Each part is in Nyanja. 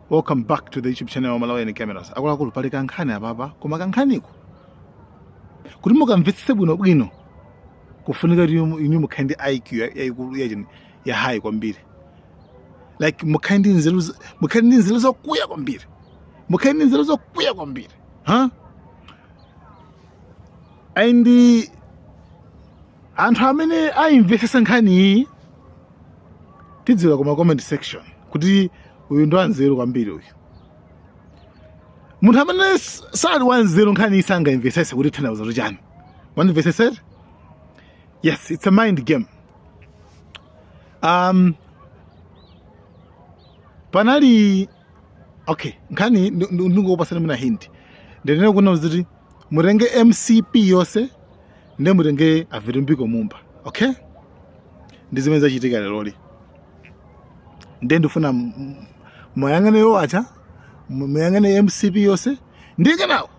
Welcome back to the YouTube channel wa Malawi Cameras. Akulu pali kankhani apapa, koma kankhaniko kuti mukamvetsetse bwino kufunika inu mukhandi IQ ya high kwambiri. Like mukhandi nzeru zokuya kwambiri. Mukhandi nzeru zokuya kwambiri. Huh? And anthu amene ainvetsesa nkhani iyi tidziwa kuma comment section kuti uyu ndo anzeru kwambiri uyu. Munthu amene sali wanzeru nkhani isanga imvetsese kuti tanauza chani. Wanimvetsese? Yes, it's a mind game. Panali okay, nkhani ndingokupasana mina hint. Ndinene kuna uziti murenge MCP yose nde murenge avirimbiko mumba. Okay? Ndizimene zachitika lero. Nde ndifuna moyangane yowacha moyangane MCP yose ndike nawo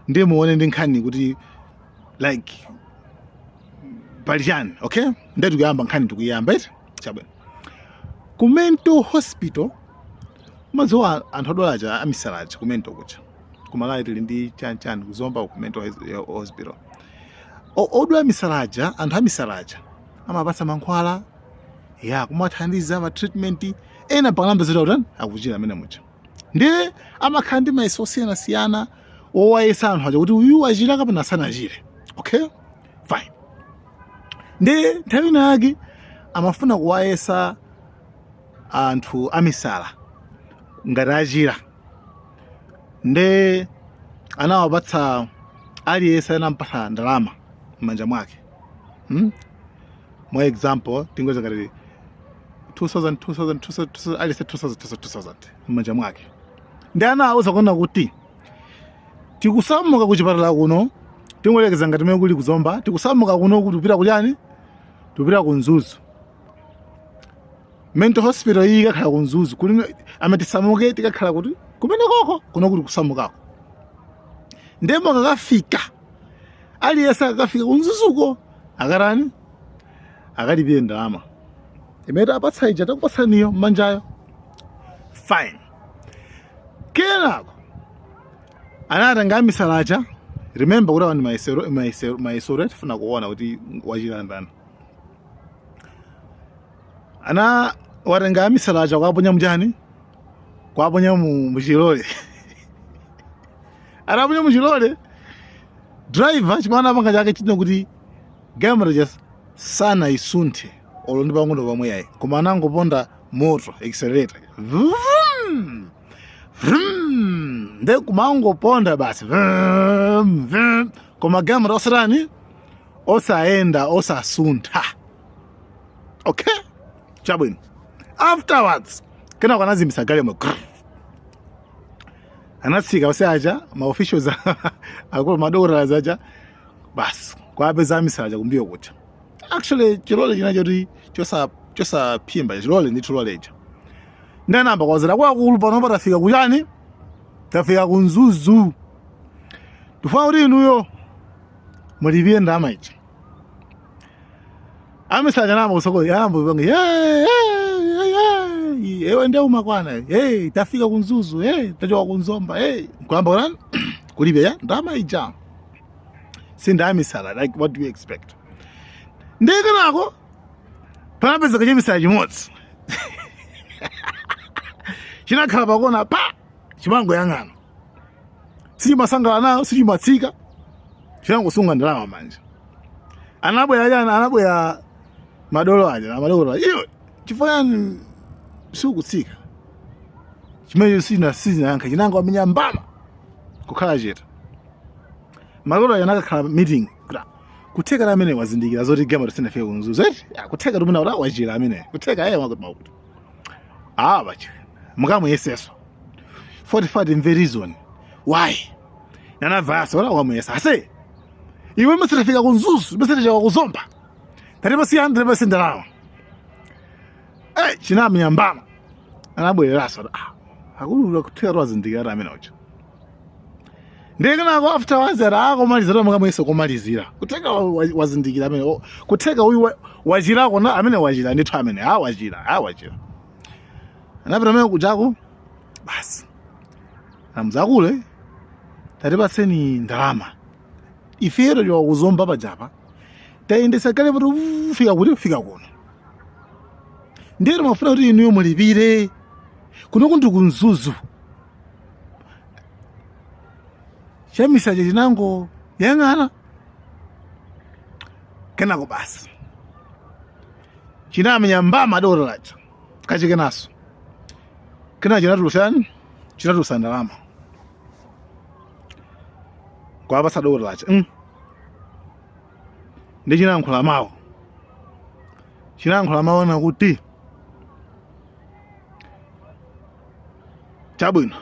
ndiye muone ndinkhani kuti like palichani. Okay, ndetu kuyamba nkhani tukuyamba iti chabwino ku mental hospital mazuwa anthu odwalacha amisalacha ku mental kucha kumalawi tili ndi chani kuzomba ku mental hospital odwala misalacha anthu amisalacha amapatsa mankhwala ya kumathandiza ma treatment ena pakalamba zita utani akuchira amene mucha ndiye amakhala ndi mayeso osiyana owayesa anthu aja kuti uyu achira kapena sanachire. Okay, fine. Ndiye nthawi inayake amafuna kuwayesa anthu amisala ngati achira nde anawapatsa aliyesa anampatsa ndalama m'manja mwake. Mwa example tingoza ngati 2000 aliyesa 2000 m'manja mwake. Ndi anawuza kuona kuti tikusamuka kuchipatala kuno tingolekeza ngati mwe kuli kuzomba tikusamuka kuno kuti upita kulyani tupita ku Nzuzu. Mental hospital iyi ikakhala ku Nzuzu kuli amatisamuke tikakhala kuti kumene koko kuno kuti kusamukako. Ndemo kakafika aliyesa kakafika ku Nzuzuko akarani akalipire ndalama imene apatsa ija takupatsaniyo m'manjayo. Fine. Kenako anatanga amisalacha. Remember kuti wani maisoro tifuna kuona kuti wachira ndani. Ana watenga amisalacha kwaponya mjani kwaponya muchilole. Anaponya muchilole driver chimana apanga chake chino kuti gamera just sana isunthe olo ndi pang'ono pamwe yayi koma anangoponda moto accelerator nde kumangoponda basi koma gamera osatani osaenda osasuntha. Okay, chabwino. Afterwards kenako anazimisa galimo anatsika osaja ma officials akulu madokotala zaja basi kwapeza misalacha kumbiyo kucha. Actually chilole chinachoti chosa phimba chilole ndi chilolecha ndanamba kwazira kwakulu pano patafika kuchani tafika ku Nzuzu. Tufuna kuti inuyo mulipire ndalama ichi. Amisalacha namba kusoko yambo ipange ewe nde umakwana tafika ku Nzuzu tachoka ku Nzomba nkulamba kurani kulipira ya ndalama ija sindamisala. Like what do you expect? Ndeke nako panapeza kachamisala chimodzi chinakhala pakona pa chimango yang'ano sichimasangala nayo sichimatsika chinangosunga ndalama manja. Anabwera madolo aja iwe chifukani sikutsika chimene sinayankha chinango amenya mbama kukhala chete. Madolo aja anakakhala meeting kutheka la amene wazindikira zoti gamera sinafika ku Nzuzu kutheka tumuna kuti wachira amene kutheka makuti bachi mukamuyeseso 45 in reason why nanavasa wala wamuyesa ase iwe msitafika ku Nzuzu msitachoka ku Zomba tatipa si 100% ndalama chinamenya mbama anabwereraso akulu kutheka wazindikira amene ucho. Ndeke nako afterwards akomalizira mukamuyesa komalizira kutheka wazindikira amene kutheka uyu wachira kona amene wachira ndithu amene wachira anapita mene kujako basi amzakule tatipatseni ndalama ifero lyo kuzomba pajapa tayendesa kale kuti fika kuti fika kuno ndero mafuna kuti inuyo mulipire kuno kuti kunzuzu chamisaje chinango yang'ana kenako basi chinamenya mbama doro lacha kachikenaso kena chinatulusa ndalama kwa basa doro lacha ndi chinankhula mawu na kuti chabwino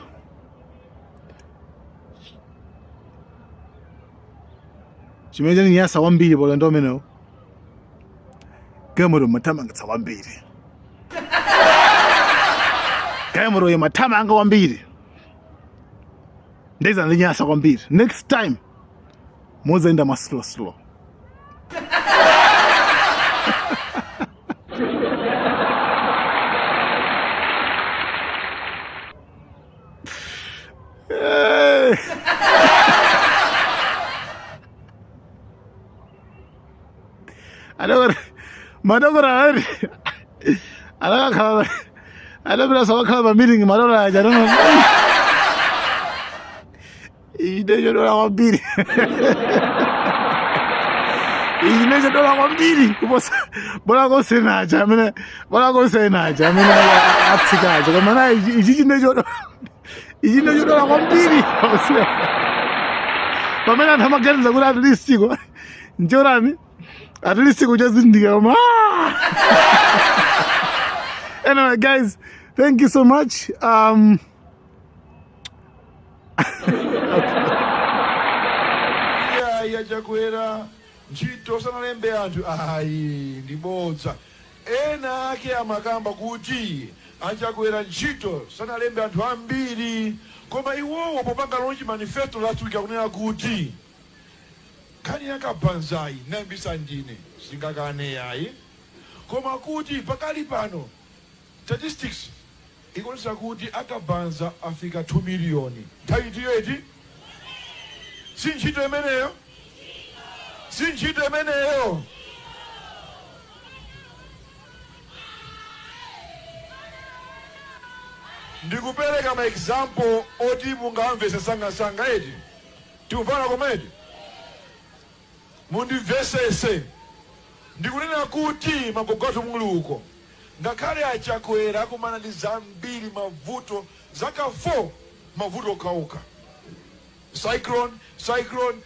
chimene ni yasa wambiri bola ndo menewo kamero matamanga wambiri kamero matamanga wambiri ndeza ndinyasa wambiri next time muzaenda slow madogora alaka sawa kala meeting madogora ajana ide dola wambiri ine dola wambiri kubosa bola ko senaja mena atsika kama na ijine dola wambiri pamena ntamagariza kuti at least ko njorani at least kujazindika anyway guys, thank you so much. Ya Chakwera ntchito sanalembe anthu ayi ndibodza ena ake amakamba kuti Chakwera ntchito sanalembe anthu ambiri koma iwowo popanga launch manifesto last week akunena kuti kani yakabanzayi nambisa ndine singakane yayi koma kuti pakali pano statistics ikonesa kuti akabanza afika 2 miliyoni nthawi ndiyo iti si ntchito imeneyo ndikupereka ma example oti mungamvesa sanga eti tikumvana komedi mundimvesese ndikunena kuti magogoto muluko ngakhale Chakwera akumana ndi zambiri mavuto zaka 4 mavuto kauka cyclone